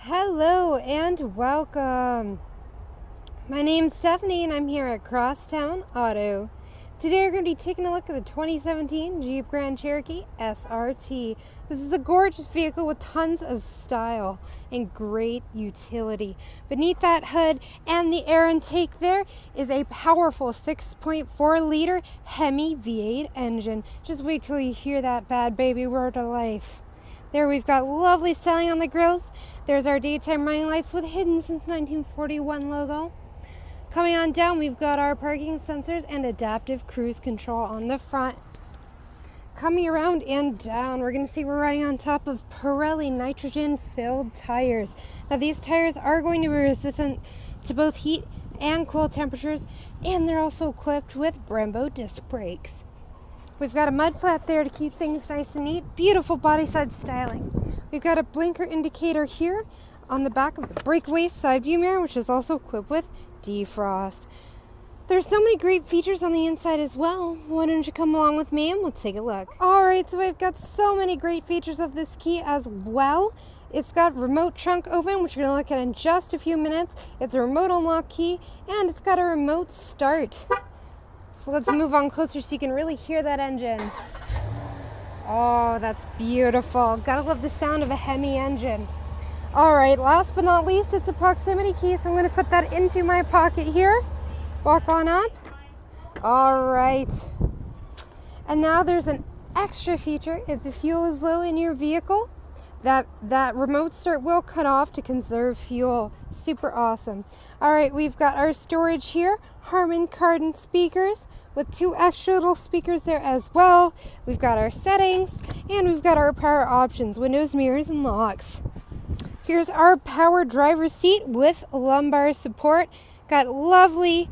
Hello and welcome. My name's Stephanie and I'm here at Crosstown Auto. Today we're going to be taking a look at the 2017 Jeep Grand Cherokee SRT. This is a gorgeous vehicle with tons of style and great utility. Beneath that hood and the air intake there is a powerful 6.4 liter HEMI V8 engine. Just wait till you hear that bad baby roar to life. There we've got lovely styling on the grills. There's our daytime running lights with hidden since 1941 logo. Coming on down, we've got our parking sensors and adaptive cruise control on the front. Coming around and down, we're going to see we're riding on top of Pirelli nitrogen-filled tires. Now these tires are going to be resistant to both heat and cold temperatures, and they're also equipped with Brembo disc brakes. We've got a mud flap there to keep things nice and neat. Beautiful body side styling. We've got a blinker indicator here on the back of the breakaway side view mirror, which is also equipped with defrost. There's so many great features on the inside as well. Why don't you come along with me and we'll take a look. Alright, so we've got so many great features of this key as well. It's got remote trunk open, which we're going to look at in just a few minutes. It's a remote unlock key, and it's got a remote start. So let's move on closer so you can really hear that engine. Oh, that's beautiful. Gotta love the sound of a HEMI engine. All right, last but not least, it's a proximity key, so I'm gonna put that into my pocket here. Walk on up. All right. And now there's an extra feature. If the fuel is low in your vehicle, that remote start will cut off to conserve fuel. Super awesome. All right, we've got our storage here. Harmon kardon speakers with two extra little speakers there as well. We've got our settings and we've got our power options, windows, mirrors, and locks. Here's our power driver's seat with lumbar support. Got lovely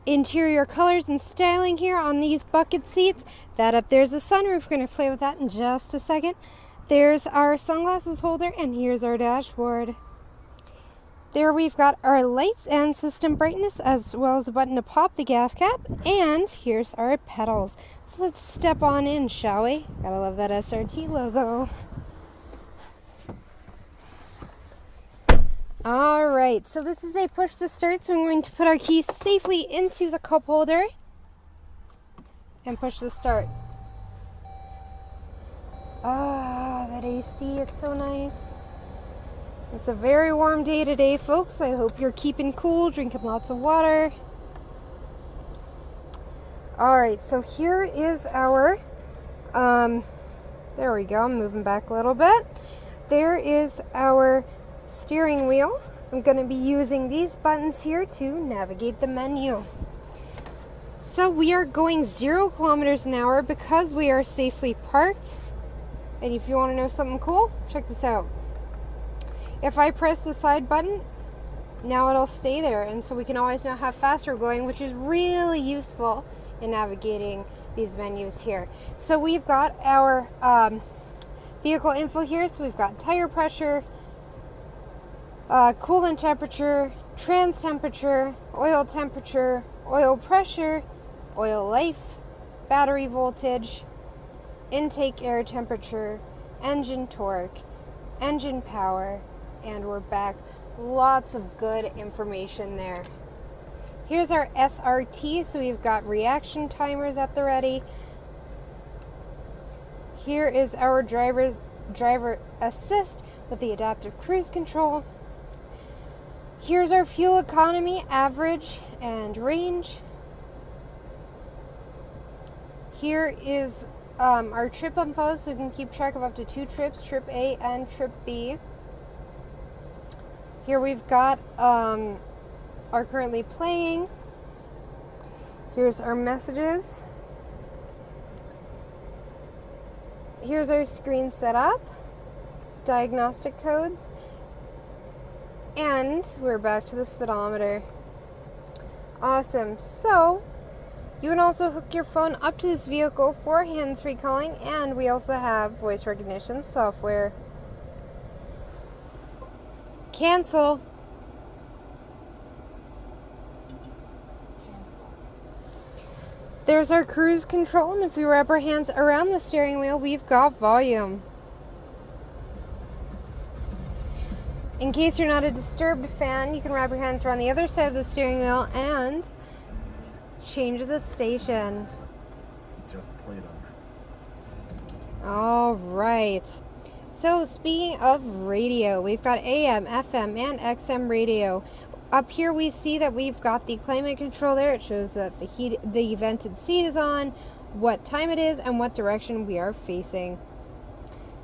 interior colors and styling here on these bucket seats. That up there's a sunroof. We're going to play with that in just a second. There's our sunglasses holder, and here's our dashboard. There we've got our lights and system brightness, as well as a button to pop the gas cap, and here's our pedals. So let's step on in, shall we? Gotta love that SRT logo. Alright, so this is a push to start, so I'm going to put our keys safely into the cup holder and push the start. Ah, that AC, it's so nice. It's a very warm day today, folks. I hope you're keeping cool, drinking lots of water. Alright, so here is our, there we go, I'm moving back a little bit. There is our steering wheel. I'm going to be using these buttons here to navigate the menu. So we are going 0 kilometers an hour because we are safely parked. And if you want to know something cool, check this out. If I press the side button, now it'll stay there, and so we can always know how fast we're going, which is really useful in navigating these menus here. So we've got our vehicle info here. So we've got tire pressure, coolant temperature, trans temperature, oil pressure, oil life, battery voltage, intake air temperature, engine torque, engine power, and we're back. Lots of good information there. Here's our SRT, so we've got reaction timers at the ready. Here is our driver assist with the adaptive cruise control. Here's our fuel economy, average, and range. Here is our trip info, so we can keep track of up to 2 trips, trip A and trip B. Here we've got our currently playing. Here's our messages. Here's our screen setup, diagnostic codes, and we're back to the speedometer. Awesome. So you can also hook your phone up to this vehicle for hands-free calling, and we also have voice recognition software. Cancel. There's our cruise control, and if we wrap our hands around the steering wheel, we've got volume. In case you're not a disturbed fan, you can wrap your hands around the other side of the steering wheel and change the station. Just played on. All right. So speaking of radio, we've got AM, FM, and XM radio. Up here we see that we've got the climate control there. It shows that the vented seat is on, what time it is, and what direction we are facing.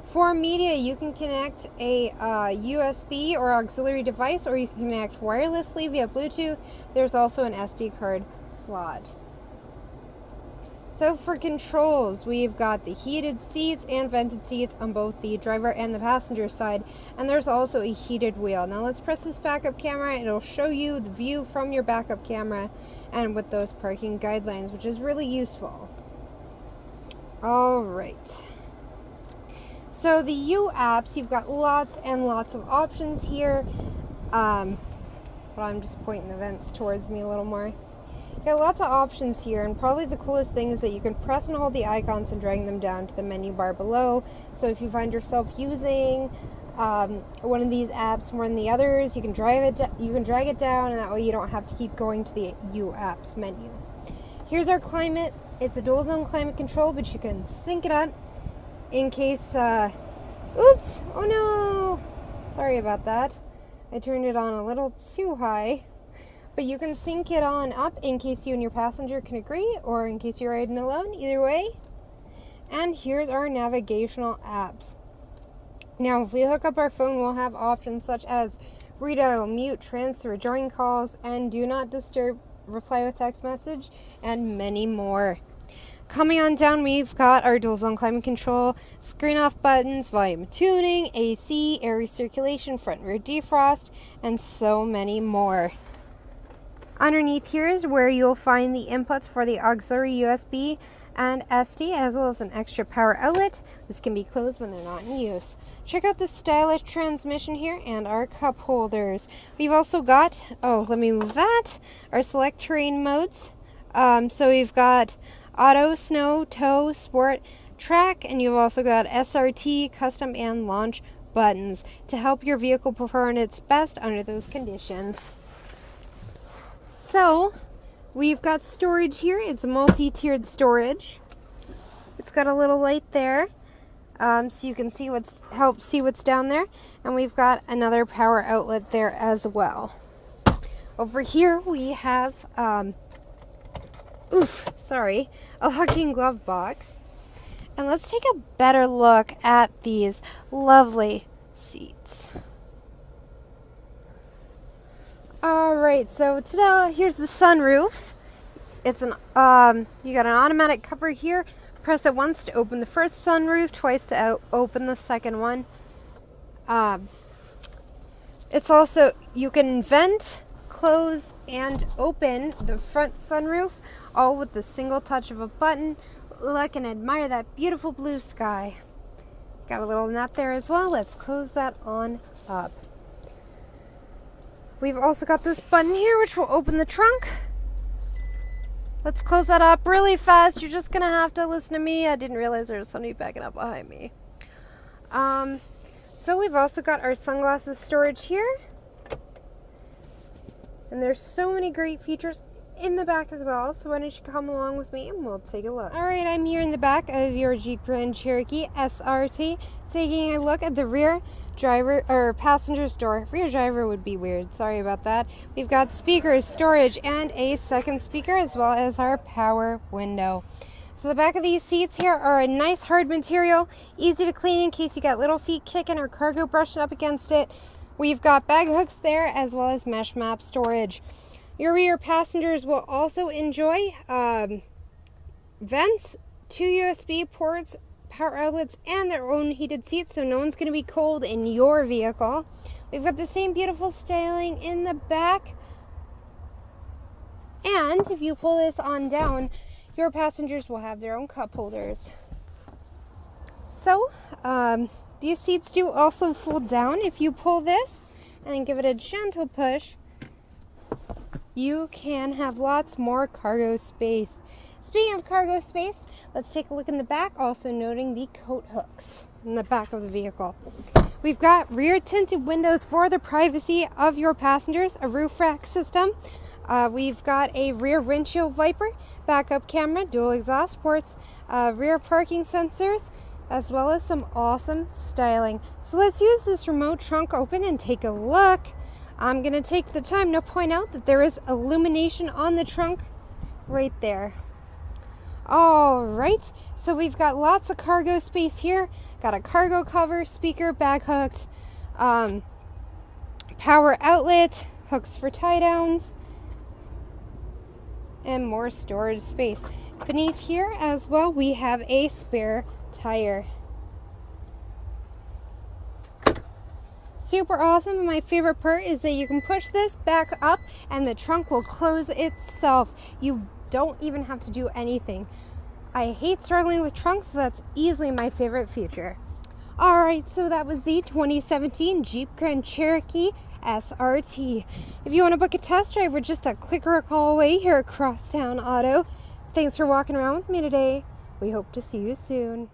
For media, you can connect a USB or auxiliary device, or you can connect wirelessly via Bluetooth. There's also an SD card slot. So for controls, we've got the heated seats and vented seats on both the driver and the passenger side, and there's also a heated wheel. Now let's press this backup camera, and it'll show you the view from your backup camera and with those parking guidelines, which is really useful. All right. So the U apps, you've got lots and lots of options here. But I'm just pointing the vents towards me a little more. You got lots of options here, and probably the coolest thing is that you can press and hold the icons and drag them down to the menu bar below. So if you find yourself using one of these apps more than the others, you can drag it down, and that way you don't have to keep going to the U apps menu. Here's our climate. It's a dual zone climate control, but you can sync it up in case, oops, oh no, sorry about that. I turned it on a little too high, but you can sync it on up in case you and your passenger can agree, or in case you're riding alone, either way. And here's our navigational apps. Now, if we hook up our phone, we'll have options such as redial, mute, transfer, join calls, and do not disturb, reply with text message, and many more. Coming on down, we've got our dual zone climate control, screen off buttons, volume tuning, AC, air recirculation, front and rear defrost, and so many more. Underneath here is where you'll find the inputs for the auxiliary USB and SD, as well as an extra power outlet. This can be closed when they're not in use. Check out the stylish transmission here and our cup holders. We've also got, let me move that, our select terrain modes. So we've got auto, snow, tow, sport, track, and you've also got SRT, custom, and launch buttons to help your vehicle perform its best under those conditions. So we've got storage here. It's a multi-tiered storage. It's got a little light there, so you can see what's down there, and we've got another power outlet there as well. Over here we have a locking glove box. And let's take a better look at these lovely seats. Alright, so here's the sunroof. It's you got an automatic cover here. Press it once to open the first sunroof, twice to open the second one. It's also, you can vent, close, and open the front sunroof all with the single touch of a button. Look and admire that beautiful blue sky. Got a little nut there as well. Let's close that on up. We've also got this button here which will open the trunk. Let's close that up really fast. You're just gonna have to listen to me. I didn't realize there was somebody backing up behind me. So we've also got our sunglasses storage here. And there's so many great features in the back as well, so why don't you come along with me and we'll take a look. Alright, I'm here in the back of your Jeep Grand Cherokee SRT, taking a look at the rear passenger's door. Rear driver would be weird, sorry about that. We've got speakers, storage, and a second speaker, as well as our power window. So the back of these seats here are a nice hard material, easy to clean in case you got little feet kicking or cargo brushing up against it. We've got bag hooks there, as well as mesh map storage. Your rear passengers will also enjoy vents, 2 USB ports, power outlets, and their own heated seats, so no one's going to be cold in your vehicle. We've got the same beautiful styling in the back. And if you pull this on down, your passengers will have their own cup holders. So, these seats do also fold down. If you pull this and give it a gentle push, you can have lots more cargo space. Speaking of cargo space, let's take a look in the back, also noting the coat hooks in the back of the vehicle. We've got rear tinted windows for the privacy of your passengers, a roof rack system. We've got a rear windshield wiper, backup camera, dual exhaust ports, rear parking sensors, as well as some awesome styling. So let's use this remote trunk open and take a look. I'm going to take the time to point out that there is illumination on the trunk right there. All right, so we've got lots of cargo space here. Got a cargo cover, speaker, bag hooks, power outlet, hooks for tie downs, and more storage space. Beneath here as well, we have a spare tire. Super awesome, and my favorite part is that you can push this back up and the trunk will close itself. You don't even have to do anything. I hate struggling with trunks, so that's easily my favorite feature. Alright, so that was the 2017 Jeep Grand Cherokee SRT. If you want to book a test drive, we're just a click or a call away here at Crosstown Auto. Thanks for walking around with me today. We hope to see you soon.